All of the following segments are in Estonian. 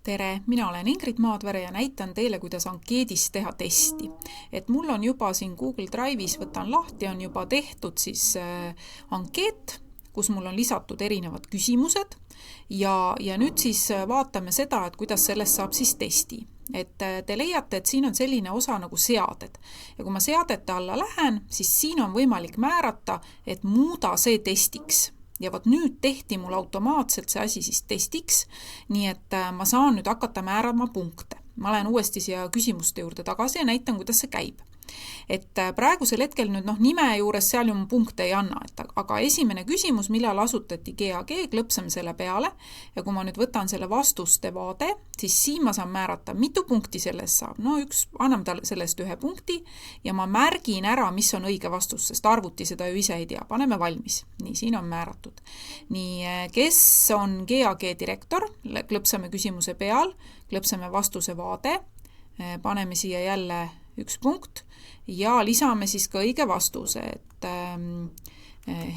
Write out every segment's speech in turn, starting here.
Tere, mina olen Ingrid Maadvere ja näitan teile, kuidas ankeedis teha testi. Et mul on juba siin Google Drive'is, võtan lahti, on juba tehtud siis ankeet, kus mul on lisatud erinevad küsimused ja nüüd siis vaatame seda, et kuidas sellest saab siis testi. Et te leiate, et siin on selline osa nagu seaded. Ja kui ma seadete alla lähen, siis siin on võimalik määrata, et muuda see testiks. Ja võt nüüd tehti mul automaatselt see asi siis testiks, nii et ma saan nüüd hakata määrama punkte. Ma lähen uuesti siia küsimuste juurde tagasi ja näitan, kuidas see käib. Et praegusel hetkel nüüd nime juures seal ju punkte ei anna, aga esimene küsimus, millal asutati GAG, klõpsame selle peale ja kui ma nüüd võtan selle vastuste vaade, siis siin ma saan määrata, mitu punkti sellest saab. Anname talle sellest 1 punkti ja ma märgin ära, mis on õige vastus, sest arvuti seda ju ise ei tea. Paneme valmis. Nii, siin on määratud. Nii, kes on GAG direktor? Klõpsame küsimuse peal, klõpsame vastuse vaade, paneme siia jälle 1 punkt ja lisame siis ka õige vastuse, et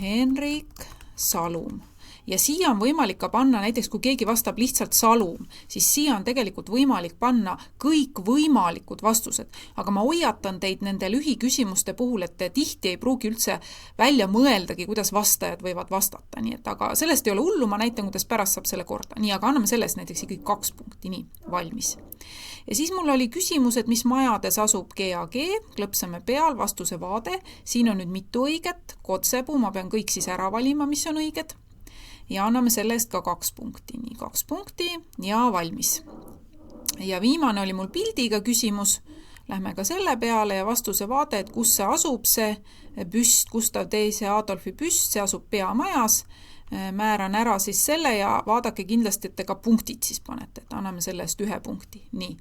Henrik Salum. Ja siia on võimalik ka panna, näiteks kui keegi vastab lihtsalt Salum, siis siia on tegelikult võimalik panna kõik võimalikud vastused. Aga ma hoiatan teid nende lühiküsimuste puhul, et tihti ei pruugi üldse välja mõeldagi, kuidas vastajad võivad vastata. Nii et, aga sellest ei ole hullu, ma näitan, kuidas pärast saab selle korda. Nii, aga anname sellest näiteks ikkagi 2 punkti. Nii, valmis. Ja siis mul oli küsimus, et mis majades asub GAG, klõpsame peal, vastuse vaade. Siin on nüüd mitu õiget, Kotsepuu, ma pean kõik siis ära valima, mis on õiged. Ja anname selle eest ka 2 punkti. Nii, 2 punkti ja valmis. Ja viimane oli mul pildiga küsimus. Lähme ka selle peale ja vastuse vaade, et kus see asub see büst, Gustav II Adolfi büst, see asub peamajas. Määran ära siis selle ja vaadake kindlasti, et te ka punktid siis panete, et anname selle eest 1 punkti. Nii.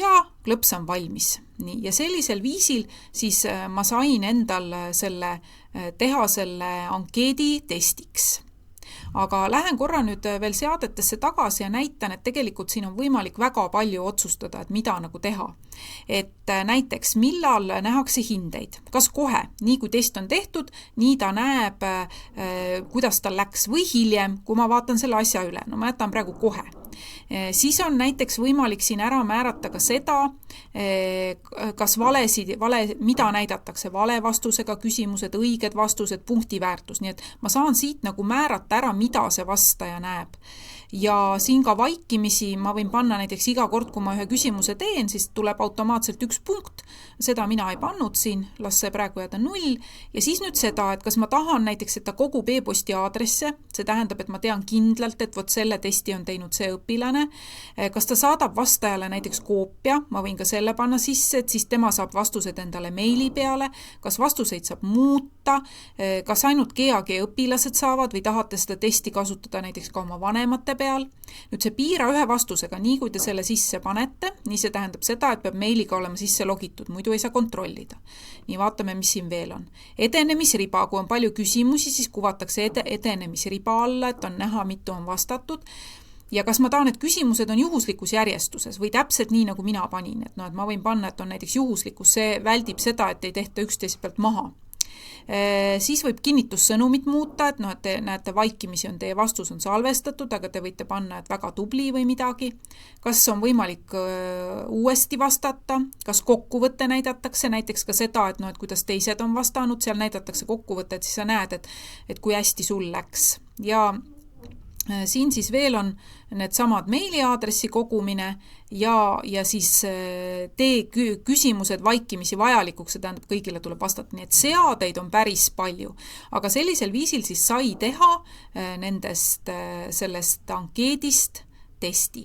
Ja klõps on valmis. Nii. Ja sellisel viisil siis ma sain endal teha selle ankeedi testiks. Aga lähen korra nüüd veel seadetesse tagasi ja näitan, et tegelikult siin on võimalik väga palju otsustada, et mida nagu teha. Et näiteks, millal nähakse hindeid? Kas kohe? Nii kui test on tehtud, nii ta näeb, kuidas tal läks või hiljem, kui ma vaatan selle asja üle. No ma jätan praegu kohe. Siis on näiteks võimalik siin ära määrata ka seda, kas mida näidatakse vale vastusega küsimused, õiged vastused, punktiväärtus. Nii et ma saan siit nagu määrata ära, mida see vastaja näeb. Ja siin ka vaikimisi ma võin panna näiteks iga kord, kui ma ühe küsimuse teen, siis tuleb automaatselt 1 punkt. Seda mina ei pannud siin, las see praegu jääda 0. Ja siis nüüd seda, et kas ma tahan näiteks, et ta kogub e-posti aadresse, see tähendab, et ma tean kindlalt, et võt selle testi on teinud see õpilane. Kas ta saadab vastajale näiteks koopia, ma võin ka selle panna sisse, et siis tema saab vastused endale meili peale, kas vastuseid saab muuta, kas ainult GAG õpilased saavad või tahate seda testi kasutada näiteks ka oma vanemate peal. Nüüd see piira 1 vastusega, nii kui te selle sisse panete, nii see tähendab seda, et peab meiliga olema sisse logitud, muidu ei saa kontrollida. Nii vaatame, mis siin veel on. Edenemisriba, kui on palju küsimusi, siis kuvatakse edenemisriba alla, et on näha, mitu on vastatud. Ja kas ma tahan, et küsimused on juhuslikus järjestuses või täpselt nii, nagu mina panin, et ma võin panna, et on näiteks juhuslikus, see väldib seda, et ei tehta üksteise pealt maha. Siis võib kinnitussõnumit muuta, et te näete, vaikimisi on teie vastus on salvestatud, aga te võite panna, et väga tubli või midagi. Kas on võimalik uuesti vastata, kas kokkuvõtte näidatakse, näiteks ka seda, et kuidas teised on vastanud, seal näidatakse kokkuvõtte, et siis sa näed, et kui hästi sul läks. Ja siin siis veel on need samad meiliaadressi kogumine ja siis tee küsimused vaikimisi vajalikuks, see tähendab, kõigile tuleb vastata, nii et seadeid on päris palju. Aga sellisel viisil siis sai teha sellest ankeedist testi.